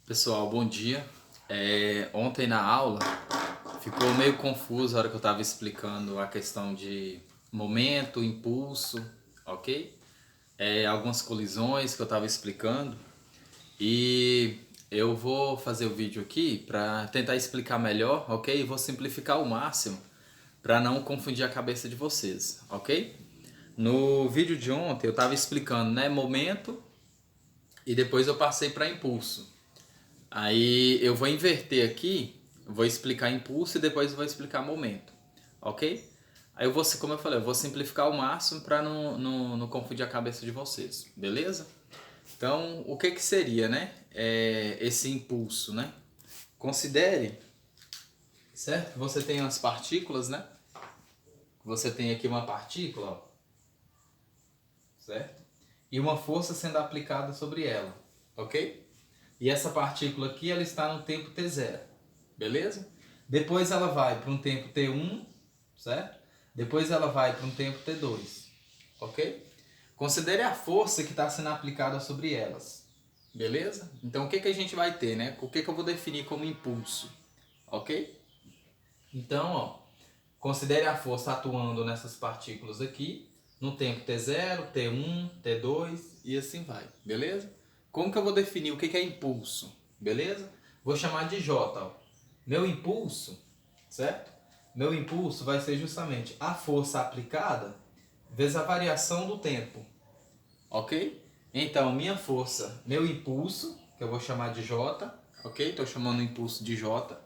Pessoal, bom dia. Ontem na aula ficou meio confuso a hora que eu estava explicando a questão de momento, impulso, ok? Algumas colisões que eu estava explicando e eu vou fazer o vídeo aqui para tentar explicar melhor, ok? E vou simplificar ao máximo para não confundir a cabeça de vocês, ok? No vídeo de ontem eu estava explicando, né, momento e depois eu passei para impulso. Aí eu vou inverter aqui, vou explicar impulso e depois vou explicar momento, ok? Aí eu vou, como eu falei, eu vou simplificar ao máximo para não confundir a cabeça de vocês, beleza? Então, o que seria, né? Esse impulso, né? Considere, certo? Que você tem umas partículas, né? Você tem aqui uma partícula, ó, certo? E uma força sendo aplicada sobre ela, ok? E essa partícula aqui, ela está no tempo t0, beleza? Depois ela vai para um tempo t1, certo? Depois ela vai para um tempo t2, ok? Considere a força que está sendo aplicada sobre elas, beleza? Então o que a gente vai ter, né? O que eu vou definir como impulso, ok? Então, ó, considere a força atuando nessas partículas aqui, no tempo t0, t1, t2 e assim vai, beleza? Como que eu vou definir o que é impulso, beleza? Vou chamar de J, ó. Meu impulso, certo? Meu impulso vai ser justamente a força aplicada vezes a variação do tempo, ok? Então, minha força, meu impulso, que eu vou chamar de J, ok? Estou chamando o impulso de J,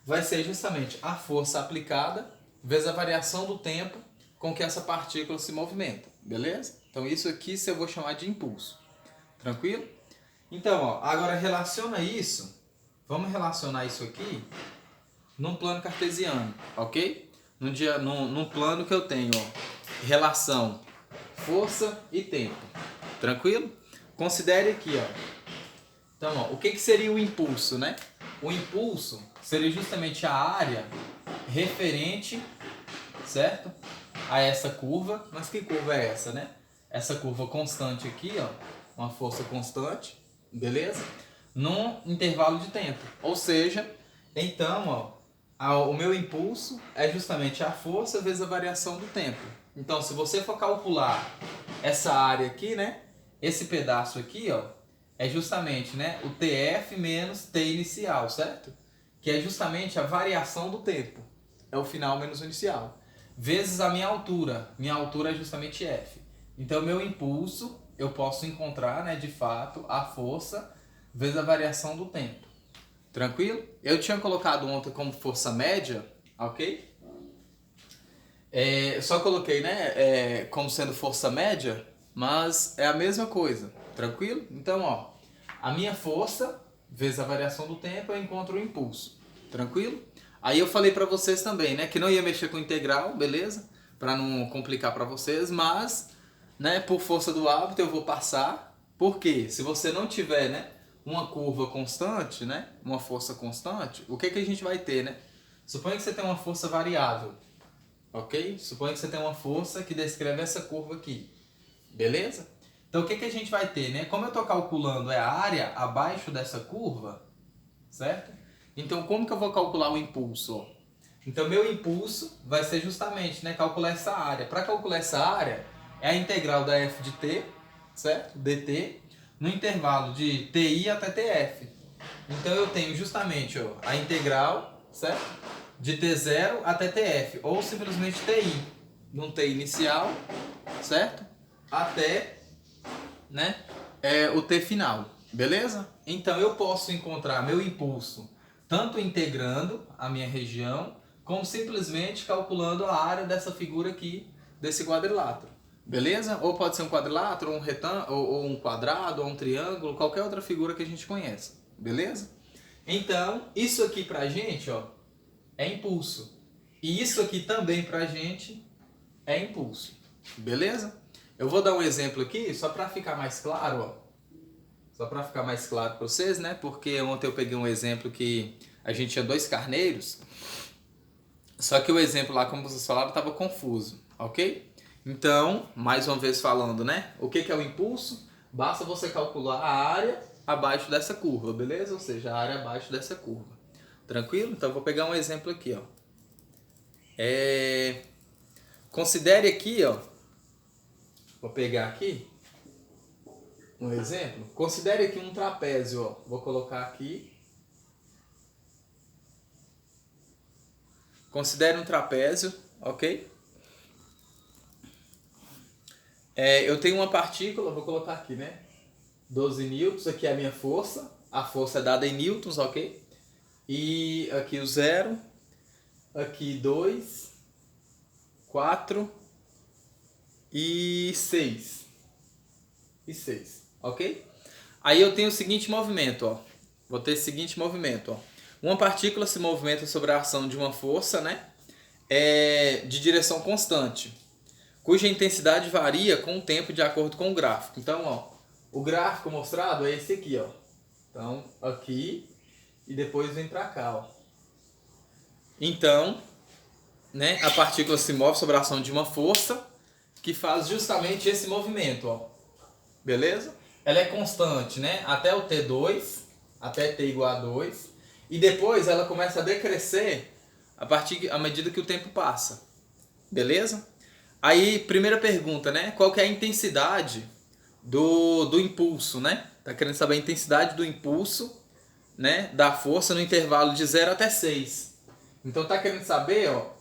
vai ser justamente a força aplicada vezes a variação do tempo com que essa partícula se movimenta, beleza? Então isso aqui eu vou chamar de impulso, tranquilo? Então, ó, agora relaciona isso, vamos relacionar isso aqui num plano cartesiano, ok? Num plano que eu tenho, ó, relação força e tempo, tranquilo? Considere aqui, ó. Então, ó, o que seria o impulso, né? O impulso seria justamente a área referente, certo? A essa curva. Mas que curva é essa, né? Essa curva constante aqui, ó, uma força constante, beleza? Num intervalo de tempo. Ou seja, então, ó, o meu impulso é justamente a força vezes a variação do tempo. Então, se você for calcular essa área aqui, né? Esse pedaço aqui, ó, é justamente, né, o TF menos T inicial, certo? Que é justamente a variação do tempo. É o final menos o inicial. Vezes a minha altura. Minha altura é justamente F. Então, meu impulso, eu posso encontrar, né, de fato, a força vezes a variação do tempo. Tranquilo? Eu tinha colocado ontem como força média, ok? Só coloquei, né, como sendo força média, mas é a mesma coisa, tranquilo? Então, ó, a minha força vezes a variação do tempo, eu encontro o impulso, tranquilo? Aí eu falei pra vocês também, né, que não ia mexer com integral, beleza? Pra não complicar pra vocês, mas, né, por força do hábito eu vou passar, porque se você não tiver, né, uma curva constante, né, uma força constante, o que a gente vai ter, né? Suponha que você tem uma força variável, ok? Suponha que você tem uma força que descreve essa curva aqui, beleza? Então o que a gente vai ter, né? Como eu estou calculando a área abaixo dessa curva, certo? Então como que eu vou calcular o impulso? Então meu impulso vai ser justamente, né, calcular essa área. Para calcular essa área, é a integral da f de t, certo? dt, no intervalo de ti até tf. Então eu tenho justamente, ó, a integral, certo? De t0 até tf, ou simplesmente ti, num t inicial, certo? Até, né, o t final, beleza? Então eu posso encontrar meu impulso tanto integrando a minha região, como simplesmente calculando a área dessa figura aqui, desse quadrilátero, beleza? Ou pode ser um quadrilátero, ou um retângulo, ou um quadrado, ou um triângulo, qualquer outra figura que a gente conheça, beleza? Então, isso aqui pra gente, ó, é impulso. E isso aqui também pra gente é impulso. Beleza? Eu vou dar um exemplo aqui, só para ficar mais claro, ó. Só para ficar mais claro para vocês, né? Porque ontem eu peguei um exemplo que a gente tinha dois carneiros, só que o exemplo lá, como vocês falaram, estava confuso, ok? Então, mais uma vez falando, né? O que é o impulso? Basta você calcular a área abaixo dessa curva, beleza? Ou seja, a área abaixo dessa curva. Tranquilo? Então, eu vou pegar um exemplo aqui, ó. Considere aqui, ó. Vou pegar aqui um exemplo. Considere aqui um trapézio, ó. Vou colocar aqui. Considere um trapézio, ok? Eu tenho uma partícula, vou colocar aqui, né? 12 newtons, aqui é a minha força. A força é dada em newtons, ok? E aqui o 0. Aqui 2, 4 e 6. E 6, ok? Aí eu tenho o seguinte movimento, ó. Vou ter o seguinte movimento, ó. Uma partícula se movimenta sobre a ação de uma força, né? De direção constante, cuja intensidade varia com o tempo de acordo com o gráfico. Então, ó, o gráfico mostrado é esse aqui, ó. Então, aqui e depois vem para cá, ó. Então, né, a partícula se move sobre a ação de uma força que faz justamente esse movimento, ó. Beleza? Ela é constante, né? Até o T2, até T igual a 2. E depois ela começa a decrescer à medida que o tempo passa. Beleza? Aí, primeira pergunta, né? Qual que é a intensidade do impulso, né? Tá querendo saber a intensidade do impulso, né? Da força no intervalo de 0 até 6. Então tá querendo saber, ó,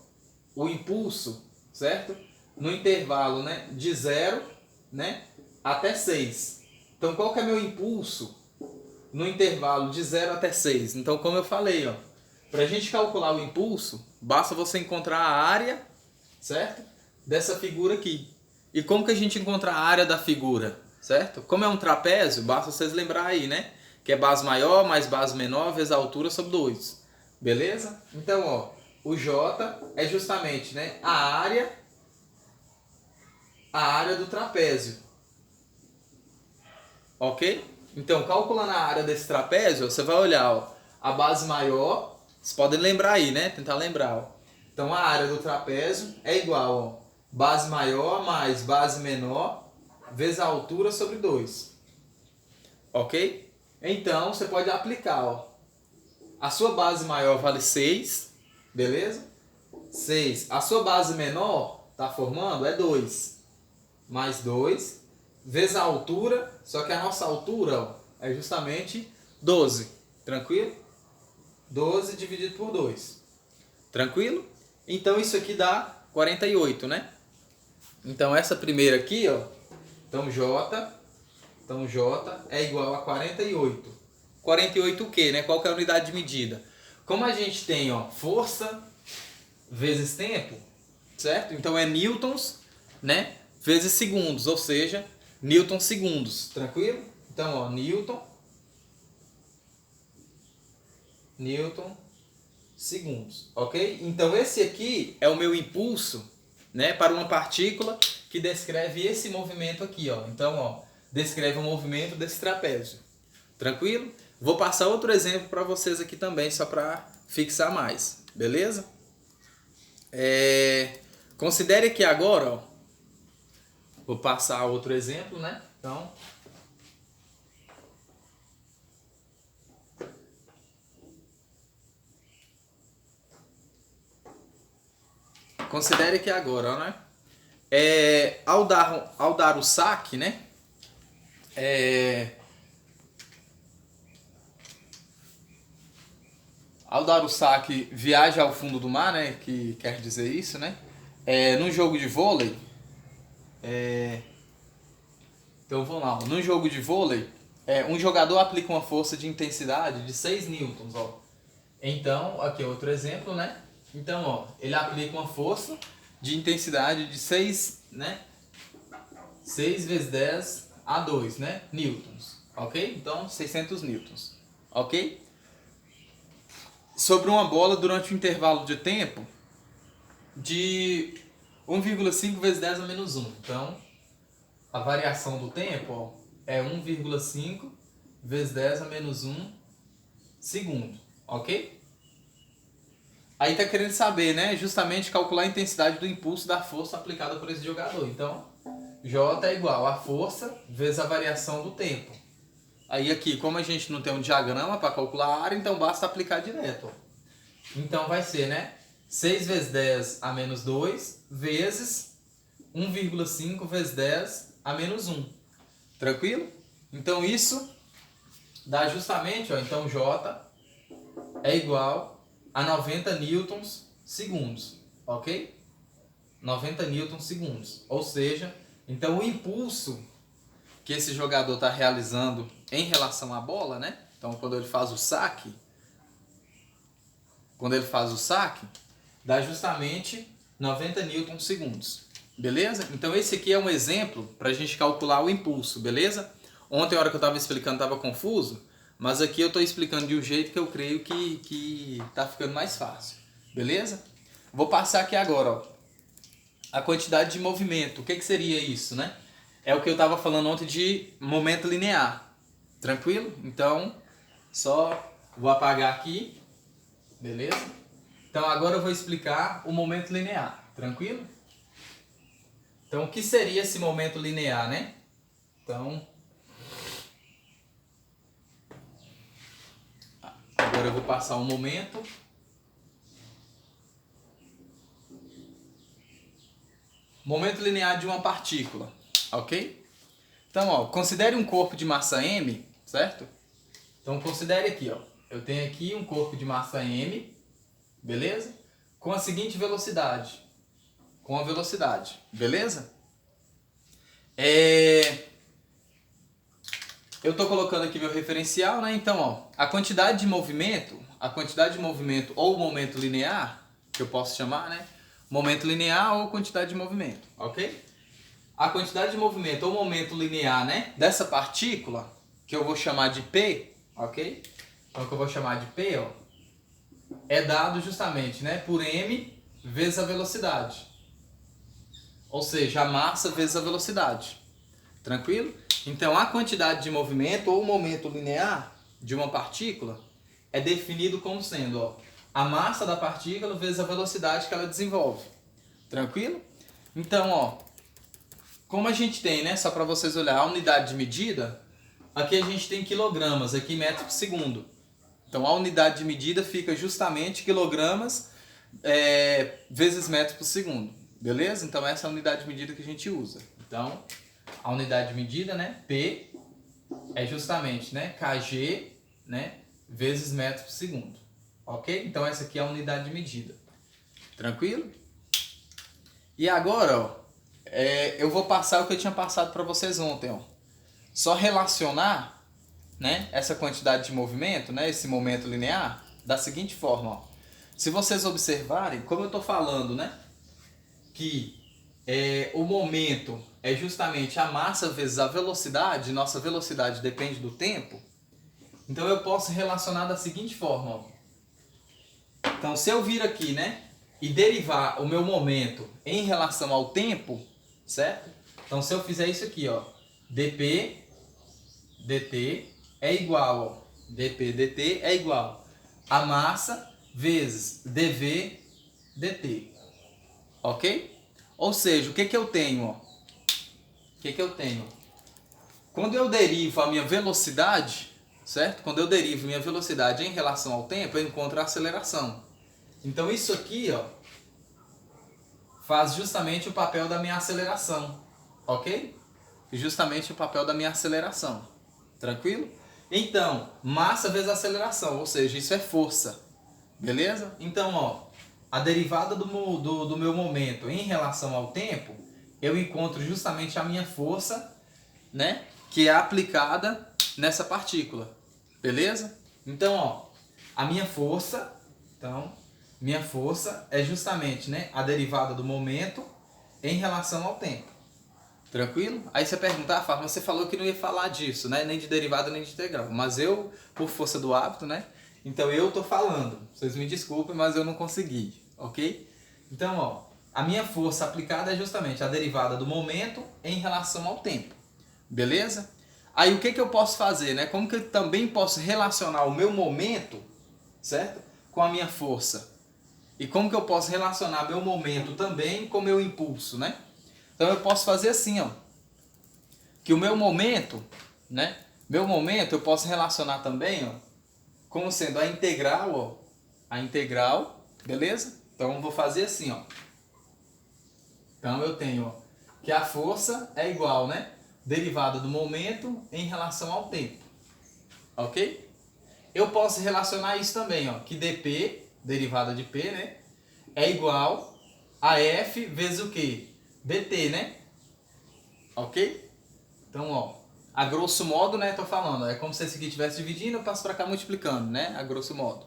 o impulso, certo? No intervalo, né, de 0, né, até 6. Então qual que é meu impulso no intervalo de 0 até 6? Então, como eu falei, ó, pra gente calcular o impulso, basta você encontrar a área, certo? Dessa figura aqui. E como que a gente encontra a área da figura, certo? Como é um trapézio, basta vocês lembrar aí, né? Que é base maior mais base menor vezes a altura sobre 2. Beleza? Então, ó, o J é justamente, né, a área do trapézio. Ok? Então, calculando a área desse trapézio, você vai olhar, ó, a base maior, vocês podem lembrar aí, né? Tentar lembrar, ó. Então, a área do trapézio é igual, ó, base maior mais base menor vezes a altura sobre 2. Ok? Então, você pode aplicar, ó. A sua base maior vale 6, beleza? 6. A sua base menor, tá formando, é 2. Mais 2, vezes a altura, só que a nossa altura, ó, é justamente 12. Tranquilo? 12 dividido por 2. Tranquilo? Então isso aqui dá 48, né? Então essa primeira aqui, ó, então J é igual a 48. 48 o quê, né? Qual que é a unidade de medida? Como a gente tem, ó, força vezes tempo, certo? Então é newtons, né, vezes segundos, ou seja, newton segundos, tranquilo? Então, ó, newton segundos, ok? Então esse aqui é o meu impulso, né, para uma partícula que descreve esse movimento aqui, ó. Então, ó, descreve o movimento desse trapézio, tranquilo? Vou passar outro exemplo para vocês aqui também, só para fixar mais, beleza? Considere que agora, ó, vou passar outro exemplo, né? Então, considere que agora, ó, né? Ao dar o saque, né? Ao dar o saque, viaja ao fundo do mar, né? Que quer dizer isso, né? Num jogo de vôlei, então vamos lá. Num jogo de vôlei, um jogador aplica uma força de intensidade de 6 newtons, ó. Então, aqui é outro exemplo, né? Então, ó, ele aplica uma força de intensidade de 6, né? 6 vezes 10 a 2, né? Newtons, ok? Então, 600 newtons, ok? Sobre uma bola durante um intervalo de tempo de 1,5 vezes 10 a menos 1. Então, a variação do tempo, ó, é 1,5 vezes 10 a menos 1 segundo, ok? Aí tá querendo saber, né, justamente calcular a intensidade do impulso da força aplicada por esse jogador. Então, J é igual a força vezes a variação do tempo, Aí aqui, como a gente não tem um diagrama para calcular a área, então basta aplicar direto. Ó. Então vai ser, né? 6 vezes 10 a menos 2 vezes 1,5 vezes 10 a menos 1. Tranquilo? Então isso dá justamente, ó, então J é igual a 90 newtons segundos, ok? 90 newtons segundos. Ou seja, então o impulso que esse jogador está realizando em relação à bola, né? Então quando ele faz o saque, dá justamente 90 newtons segundos. Beleza? Então esse aqui é um exemplo para a gente calcular o impulso, beleza? Ontem, a hora que eu estava explicando, estava confuso, mas aqui eu estou explicando de um jeito que eu creio que está ficando mais fácil. Beleza? Vou passar aqui agora, ó, a quantidade de movimento. O que seria isso, né? É o que eu estava falando ontem de momento linear. Tranquilo? Então, só vou apagar aqui. Beleza? Então agora eu vou explicar o momento linear. Tranquilo? Então o que seria esse momento linear, né? Então, agora eu vou passar um momento. Momento linear de uma partícula, ok? Então, ó, considere um corpo de massa m, certo? Então considere aqui, ó. Eu tenho aqui um corpo de massa m, beleza? Com a seguinte velocidade. Com a velocidade, beleza? Eu estou colocando aqui meu referencial, né? Então, ó, a quantidade de movimento ou momento linear, que eu posso chamar, né? Momento linear ou quantidade de movimento, ok? A quantidade de movimento ou momento linear, né? Dessa partícula, que eu vou chamar de P, ok? Então, que eu vou chamar de P, ó, é dado justamente, né? Por m vezes a velocidade. Ou seja, a massa vezes a velocidade. Tranquilo? Então, a quantidade de movimento ou momento linear de uma partícula é definido como sendo, ó, a massa da partícula vezes a velocidade que ela desenvolve. Tranquilo? Então, ó, como a gente tem, né, só para vocês olhar, a unidade de medida, aqui a gente tem quilogramas, aqui metros por segundo. Então, a unidade de medida fica justamente quilogramas vezes metros por segundo. Beleza? Então, essa é a unidade de medida que a gente usa. Então, a unidade de medida, né, P, é justamente, né, kg, né, vezes metros por segundo. Ok? Então, essa aqui é a unidade de medida. Tranquilo? E agora, ó, eu vou passar o que eu tinha passado para vocês ontem. Ó. Só relacionar, né, essa quantidade de movimento, né, esse momento linear, da seguinte forma. Ó. Se vocês observarem, como eu estou falando, né, que o momento é justamente a massa vezes a velocidade, nossa velocidade depende do tempo, então eu posso relacionar da seguinte forma. Ó. Então, se eu vir aqui, né, e derivar o meu momento em relação ao tempo, certo? Então, se eu fizer isso aqui, ó, dp dt é igual, ó, dp dt é igual a massa vezes dv dt, ok? Ou seja, o que que eu tenho, ó? O que que eu tenho? Quando eu derivo a minha velocidade, certo? Quando eu derivo minha velocidade em relação ao tempo, eu encontro a aceleração. Então isso aqui, ó, faz justamente o papel da minha aceleração, ok? Justamente o papel da minha aceleração, tranquilo? Então, massa vezes aceleração, ou seja, isso é força, beleza? Então, ó, a derivada do meu momento em relação ao tempo, eu encontro justamente a minha força, né, que é aplicada nessa partícula, beleza? Então, ó, a minha força, minha força é justamente, né, a derivada do momento em relação ao tempo. Tranquilo? Aí você pergunta, Fábio, você falou que não ia falar disso, né? Nem de derivada, nem de integral. Mas eu, por força do hábito, né? Então eu tô falando. Vocês me desculpem, mas eu não consegui, ok? Então, ó, a minha força aplicada é justamente a derivada do momento em relação ao tempo. Beleza? Aí o que que eu posso fazer, né? Como que eu também posso relacionar o meu momento, certo? Com a minha força. E como que eu posso relacionar meu momento também com meu impulso, né? Então eu posso fazer assim, ó, que o meu momento, né, Meu momento eu posso relacionar também, ó, como sendo a integral, ó, a integral, beleza? Então eu vou fazer assim, ó. Então eu tenho, ó, que a força é igual, né? Derivada do momento em relação ao tempo. Ok? Eu posso relacionar isso também, ó, que dp, derivada de p, né? É igual a f vezes o quê? dt, né? Ok? Então, ó, a grosso modo, né, tô falando, é como se esse aqui estivesse dividindo, eu passo para cá multiplicando, né, a grosso modo.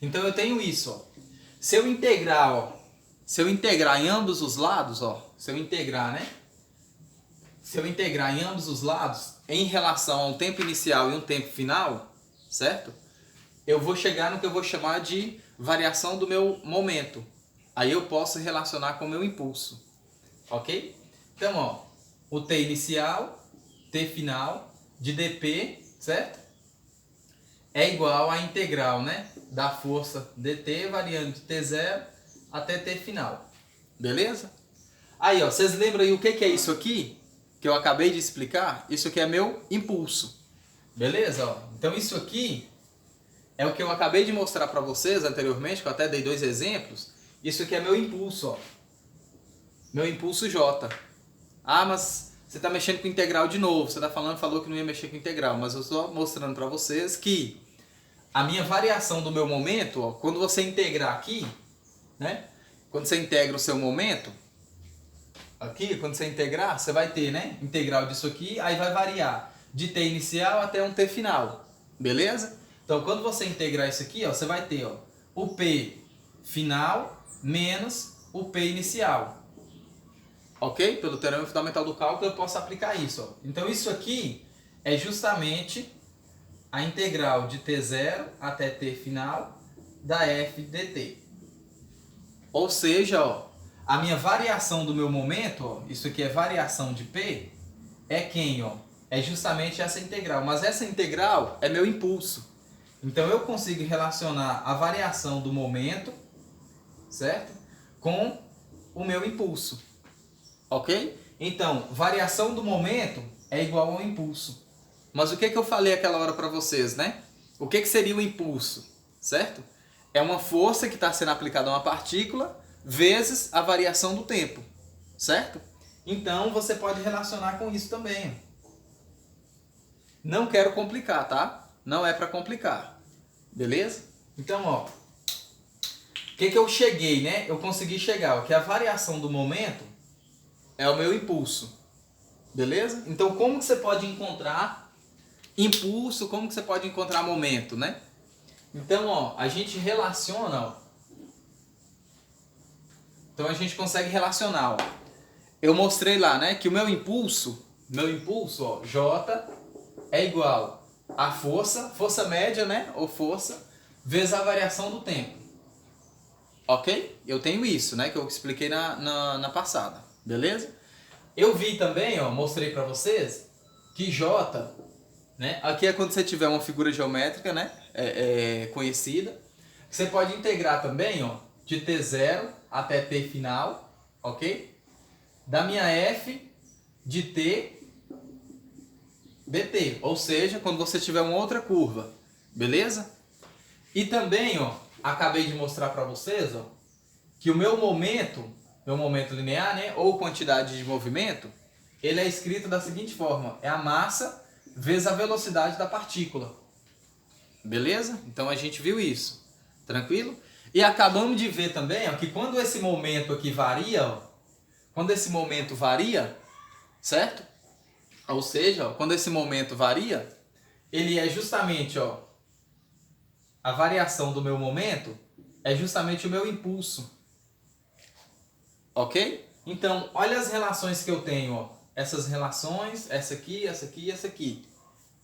Então eu tenho isso, ó. Se eu integrar, ó, se eu integrar em ambos os lados, ó, se eu integrar, né? Se eu integrar em ambos os lados, em relação a um tempo inicial e um tempo final, certo? Eu vou chegar no que eu vou chamar de variação do meu momento. Aí eu posso relacionar com o meu impulso, ok? Então, ó, o t inicial, t final de dp, certo? É igual à integral, né, da força dt variando de t0 até t final. Beleza? Aí, ó, vocês lembram aí o que é isso aqui? Que eu acabei de explicar? Isso aqui é meu impulso. Beleza? Ó, então isso aqui é o que eu acabei de mostrar para vocês anteriormente, que eu até dei 2 exemplos. Isso aqui é meu impulso, ó. Meu impulso J. Ah, mas você está mexendo com integral de novo. Você está falou que não ia mexer com integral, mas eu estou mostrando para vocês que a minha variação do meu momento, ó, quando você integrar aqui, né? Quando você integra o seu momento, aqui, quando você integrar, você vai ter, né? Integral disso aqui, aí vai variar de t inicial até um t final. Beleza? Então, quando você integrar isso aqui, ó, você vai ter, ó, o p final menos o p inicial. Ok? Pelo teorema fundamental do cálculo, eu posso aplicar isso, ó. Então, isso aqui é justamente a integral de t0 até t final da f dt. Ou seja, ó, a minha variação do meu momento, ó, isso aqui é variação de p, é quem? Ó? É justamente essa integral. Mas essa integral é meu impulso. Então eu consigo relacionar a variação do momento, certo? Com o meu impulso. Ok? Então, variação do momento é igual ao impulso. Mas o que eu falei aquela hora para vocês, né? O que seria o impulso, certo? É uma força que está sendo aplicada a uma partícula vezes a variação do tempo, certo? Então você pode relacionar com isso também. Não quero complicar, tá? Não é para complicar, beleza? Então, ó, o que eu cheguei, né? Eu consegui chegar, ó, que a variação do momento é o meu impulso, beleza? Então, como que você pode encontrar impulso, como que você pode encontrar momento, né? Então, ó, a gente relaciona, ó. Então a gente consegue relacionar, ó. Eu mostrei lá, né, que o meu impulso, ó, J é igual a força média, né, ou força, vezes a variação do tempo. Ok? Eu tenho isso, né, que eu expliquei na passada, beleza? Eu vi também, ó, mostrei para vocês, que J, né, aqui é quando você tiver uma figura geométrica, né, conhecida, você pode integrar também, ó, de t0 até t final, ok? Da minha f de t dt, ou seja, quando você tiver uma outra curva, beleza? E também, ó, acabei de mostrar para vocês, ó, que o meu momento linear, né, ou quantidade de movimento, ele é escrito da seguinte forma: é a massa vezes a velocidade da partícula. Beleza? Então a gente viu isso. Tranquilo? E acabamos de ver também, ó, que quando esse momento aqui varia, ó, quando esse momento varia, certo? Ou seja, ó, quando esse momento varia, ele é justamente, ó, a variação do meu momento é justamente o meu impulso. Ok? Então, olha as relações que eu tenho, ó. Essas relações, essa aqui, essa aqui e essa aqui.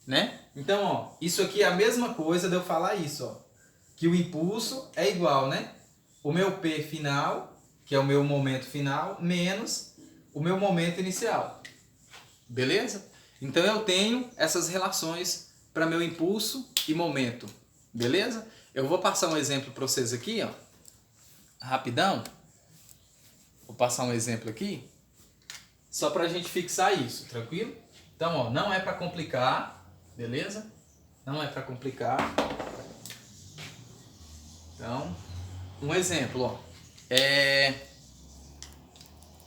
Né? Então, ó, isso aqui é a mesma coisa de eu falar isso, ó. Que o impulso é igual, né? O meu P final, que é o meu momento final, menos o meu momento inicial. Beleza? Então eu tenho essas relações para meu impulso e momento. Beleza? Eu vou passar um exemplo para vocês aqui, ó. Rapidão. Vou passar um exemplo aqui. Só para a gente fixar isso, tranquilo? Então, ó, não é para complicar. beleza? Não é para complicar. Então, um exemplo, ó.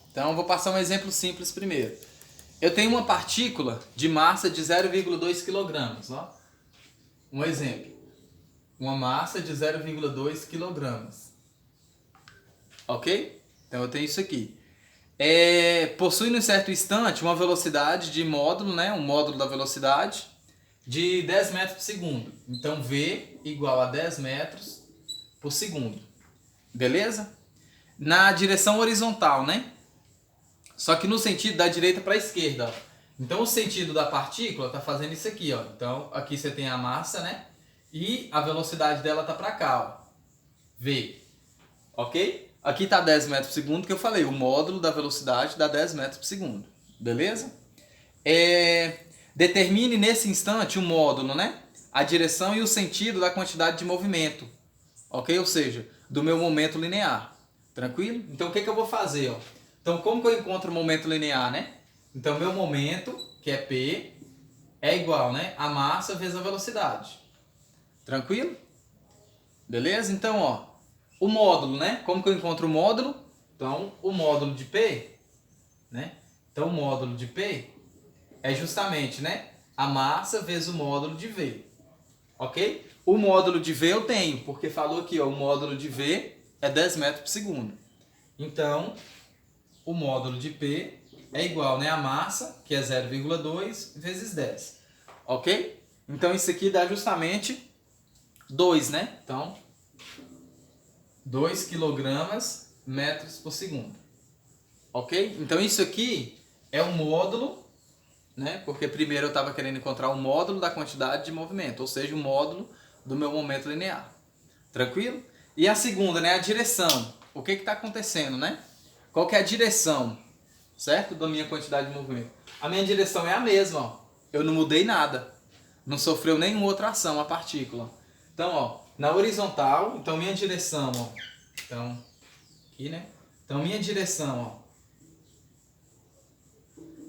Então, eu vou passar um exemplo simples primeiro. Eu tenho uma partícula de massa de 0,2 kg, ó. Um exemplo. Uma massa de 0,2 kg. Ok? Então, eu tenho isso aqui. Possui num certo instante uma velocidade de módulo, né? Um módulo da velocidade de 10 metros por segundo. Então, V igual a 10 metros por segundo. Beleza? Na direção horizontal, né? Só que no sentido da direita para a esquerda, ó. Então o sentido da partícula está fazendo isso aqui, ó. Então aqui você tem a massa, né? E a velocidade dela tá para cá, ó. V. Ok? Aqui tá 10 metros por segundo, que eu falei. O módulo da velocidade dá 10 metros por segundo. Beleza? Determine nesse instante o módulo, né? A direção e o sentido da quantidade de movimento. Ok? Ou seja, do meu momento linear. Tranquilo? Então o que eu vou fazer, ó? Então, como que eu encontro o momento linear, né? Então, meu momento, que é P, é igual, né, a massa vezes a velocidade. Tranquilo? Beleza? Então, ó, o módulo, né? Como que eu encontro o módulo? Então, o módulo de P, né? Então, o módulo de P é justamente, né, a massa vezes o módulo de V. Ok? O módulo de V eu tenho, porque falou aqui, ó, o módulo de V é 10 metros por segundo. Então, o módulo de P é igual, né, a massa, que é 0,2 vezes 10. Ok? Então, isso aqui dá justamente 2, né? Então, 2 quilogramas metros por segundo. Ok? Então, isso aqui é um módulo, né? Porque primeiro eu estava querendo encontrar o módulo da quantidade de movimento, ou seja, o módulo do meu momento linear. Tranquilo? E a segunda, né, a direção. O que está acontecendo, né? Qual que é a direção, certo? Da minha quantidade de movimento. A minha direção é a mesma, ó. Eu não mudei nada. Não sofreu nenhuma outra ação a partícula. Então, ó, na horizontal, então minha direção, ó. Então, aqui, né? Então, minha direção, ó.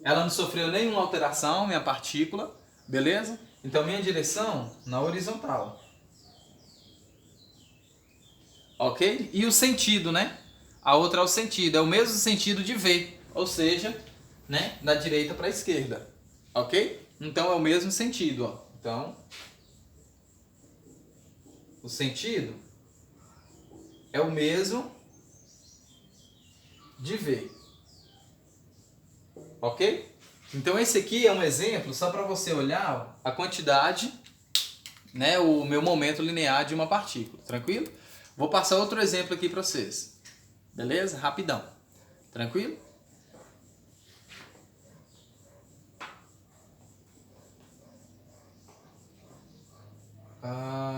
Ela não sofreu nenhuma alteração, minha partícula, beleza? Então, minha direção na horizontal. Ok? E o sentido, né? A outra é o sentido, é o mesmo sentido de V, ou seja, né, da direita para a esquerda, ok? Então é o mesmo sentido, ó. Então, o sentido é o mesmo de V, ok? Então esse aqui é um exemplo só para você olhar, ó, a quantidade, né, o meu momento linear de uma partícula, tranquilo? Vou passar outro exemplo aqui para vocês. Beleza? Rapidão. Tranquilo?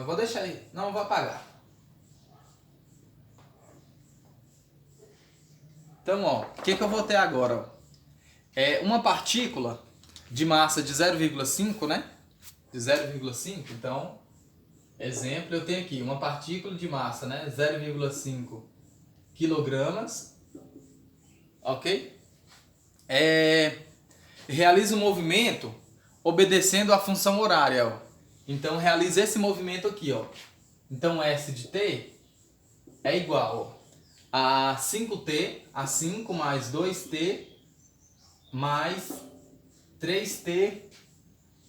Vou deixar aí. Não, vou apagar. Então, ó, o que eu vou ter agora? Ó? É uma partícula de massa de 0,5, né? De 0,5. Então, exemplo, eu tenho aqui uma partícula de massa, né? 0,5 quilogramas. Ok? Realiza um movimento obedecendo à função horária, ó. Então realiza esse movimento aqui, ó. Então S de t é igual, ó, a 5t, a 5 mais 2t mais 3t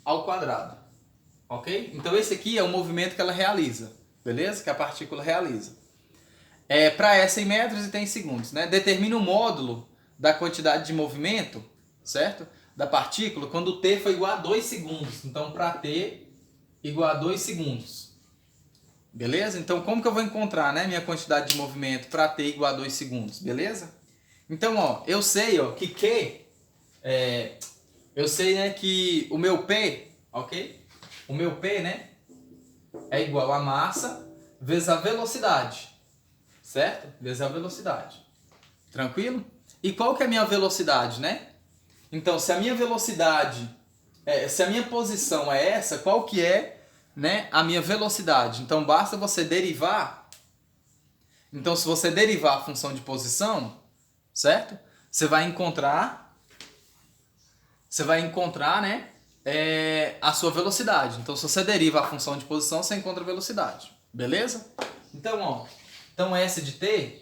ao quadrado. Ok? Então esse aqui é o movimento que ela realiza, beleza? Que a partícula realiza. Para S em metros e t em segundos, né? Determina o módulo da quantidade de movimento, certo? Da partícula quando t for igual a 2 segundos. Então, para t igual a 2 segundos. Beleza? Então, como que eu vou encontrar, né, minha quantidade de movimento para t igual a 2 segundos? Beleza? Então, ó, eu sei, ó, que Q... eu sei, né, que o meu P, ok? O meu P, né, é igual a massa vezes a velocidade. Certo? Vezes a velocidade. Tranquilo? E qual que é a minha velocidade, né? Então, se a minha velocidade, se a minha posição é essa, qual que é, né, a minha velocidade? Então, basta você derivar. Então, se você derivar a função de posição, certo? Você vai encontrar, né, a sua velocidade. Então, se você deriva a função de posição, você encontra a velocidade. Beleza? Então, ó, então S de t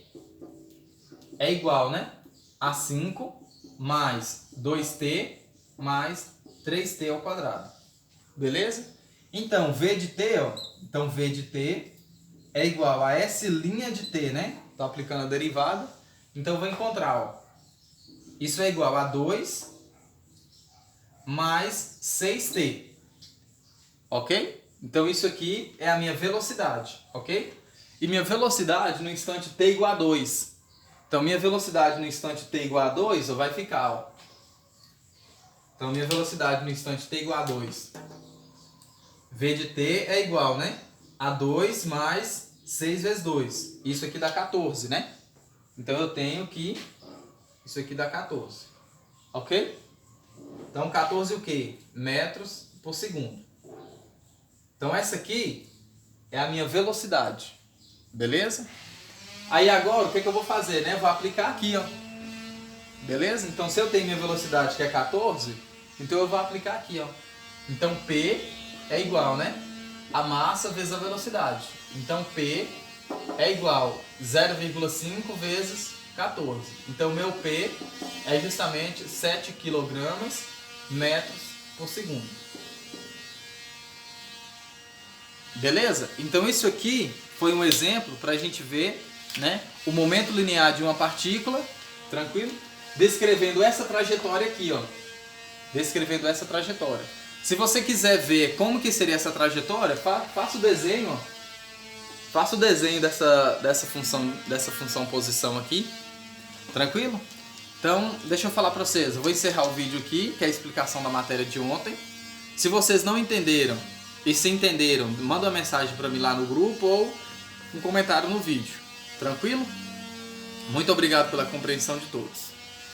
é igual, né, a 5 mais 2t mais 3t ao quadrado. Beleza? Então, V de t, ó, então V de t é igual a S' de t, né? Estou aplicando a derivada. Então, eu vou encontrar, ó, isso é igual a 2 mais 6t. Ok? Então, isso aqui é a minha velocidade. Ok? E minha velocidade no instante t igual a 2. Então, minha velocidade no instante t igual a 2 vai ficar, ó. Então, minha velocidade no instante t igual a 2. V de t é igual, né, a 2 mais 6 vezes 2. Isso aqui dá 14, né? Então, eu tenho que... Isso aqui dá 14. Ok? Então, 14 o quê? Metros por segundo. Então, essa aqui é a minha velocidade. Beleza? Aí, agora, o que eu vou fazer, né? Eu vou aplicar aqui, ó. Beleza? Então, se eu tenho minha velocidade que é 14, então eu vou aplicar aqui, ó. Então, P é igual, né, a massa vezes a velocidade. Então, P é igual a 0,5 vezes 14. Então, meu P é justamente 7 kg metros por segundo. Beleza? Então, isso aqui foi um exemplo para a gente ver, né, o momento linear de uma partícula, tranquilo? Descrevendo essa trajetória aqui, ó. Descrevendo essa trajetória. Se você quiser ver como que seria essa trajetória, faça o desenho, ó. Faça o desenho dessa função posição aqui. Tranquilo? Então, deixa eu falar para vocês. Eu vou encerrar o vídeo aqui, que é a explicação da matéria de ontem. Se vocês não entenderam e se entenderam, manda uma mensagem para mim lá no grupo ou um comentário no vídeo. Tranquilo? Muito obrigado pela compreensão de todos.